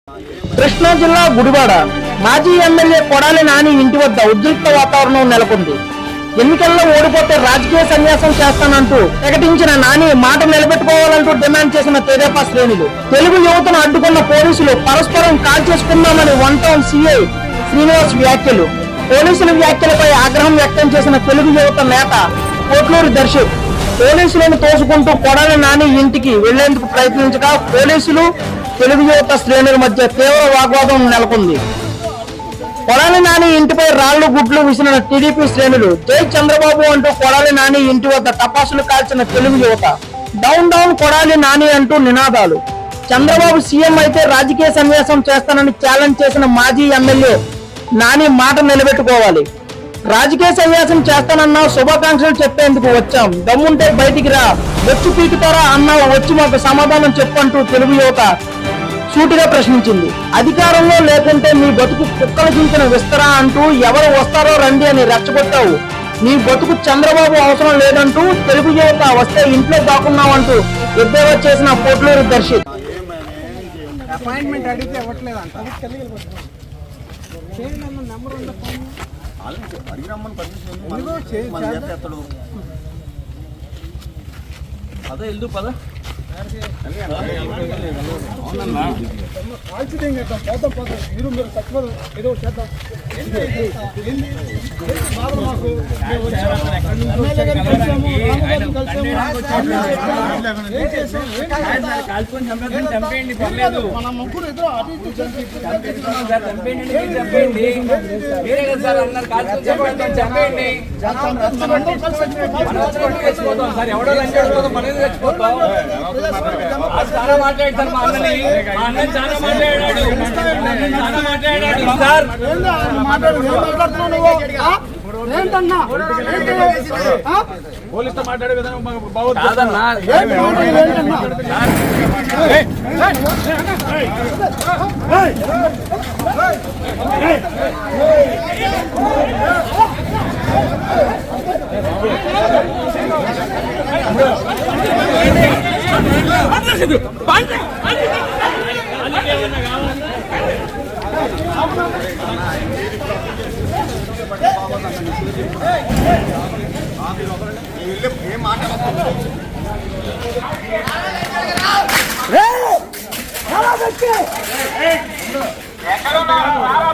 కృష్ణా జిల్లా గుడివాడ మాజీ ఎమ్మెల్యే కొడాలి నాని ఇంటి వద్ద ఉద్రిక్త వాతావరణం నెలకొంది. ఎన్నికల్లో ఓడిపోతే రాజకీయ సన్యాసం చేస్తానంటూ ప్రకటించిన నాని మాట నిలబెట్టుకోవాలంటూ డిమాండ్ చేసిన తెదేపా శ్రేణులు, తెలుగు యువతను అడ్డుకున్న పోలీసులు పరస్పరం కాల్ చేసుకుందామని వన్ టౌన్ సీఐ శ్రీనివాస్ వ్యాఖ్యలు. పోలీసుల వ్యాఖ్యలపై ఆగ్రహం వ్యక్తం చేసిన తెలుగు యువత నేత కోట్లూరి దర్శక్ పోలీసులను తోసుకుంటూ కొడాలి నాని ఇంటికి వెళ్లేందుకు ప్రయత్నించగా పోలీసులు తెలుగు యువత శ్రేణుల మధ్య తీవ్ర వాగ్వాదం నెలకొంది. కొడాలి నాని ఇంటిపై రాళ్లు గుడ్లు విసిరిన టీడీపీ శ్రేణులు, జై చంద్రబాబు అంటూ కొడాలి నాని ఇంటి వద్ద టపాసులు కాల్చిన తెలుగు యువత, డౌన్ డౌన్ కొడాలి నాని అంటూ నినాదాలు. చంద్రబాబు సీఎం అయితే రాజకీయ సన్యాసం చేస్తానని ఛాలెంజ్ చేసిన మాజీ ఎమ్మెల్యే నాని మాట నిలబెట్టుకోవాలి. రాజకీయ సన్యాసం చేస్తానన్నా శుభాకాంక్షలు చెప్పేందుకు వచ్చాం, దమ్ముంటే బయటికి రా, వచ్చి పీకుతారా అన్నావు, వచ్చి మాకు సమాధానం చెప్పంటూ తెలుగు యువత సూటిగా ప్రశ్నించింది. అధికారంలో లేకుంటే మీ బతుకు కుక్కలు చించిన విస్తరా అంటూ ఎవరు వస్తారో రండి అని రెచ్చగొట్టావు. నీ బతుకు చంద్రబాబు అవసరం లేదంటూ తెలుగు యువత వస్తే ఇంట్లో దాక్కున్నావంటూ ఎద్దేవా చేసిన కోట్లూరి దర్శక్. అదే వెళ్దు పద ఏదో చేద్దాం. చంపేయండి పర్లేదు, మన ముగ్గురు ఎదురు చంపేయండి వేరే కదా సార్ అన్నారు, కాల్చుకొని చంపేయండి చచ్చిపోతాం సార్, ఎవడో లంచ్ చచ్చిపోతాం, మనది చచ్చిపోతాం. చాలా మాట్లాడతారు మా అన్నని, మా అన్నని చాలా మాట్లాడాడు సార్. పోలీసుతో మాట్లాడే విధానం కాదన్నా.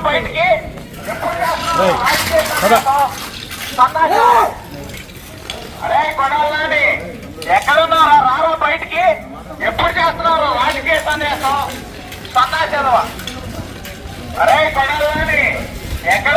బయటికి ఎక్కడున్నారా, రారా బయటికి, ఎప్పుడు చేస్తున్నారు రాజకీయ సందేశం సన్నాసేదవా? అరే కొడాలని ఎక్కడ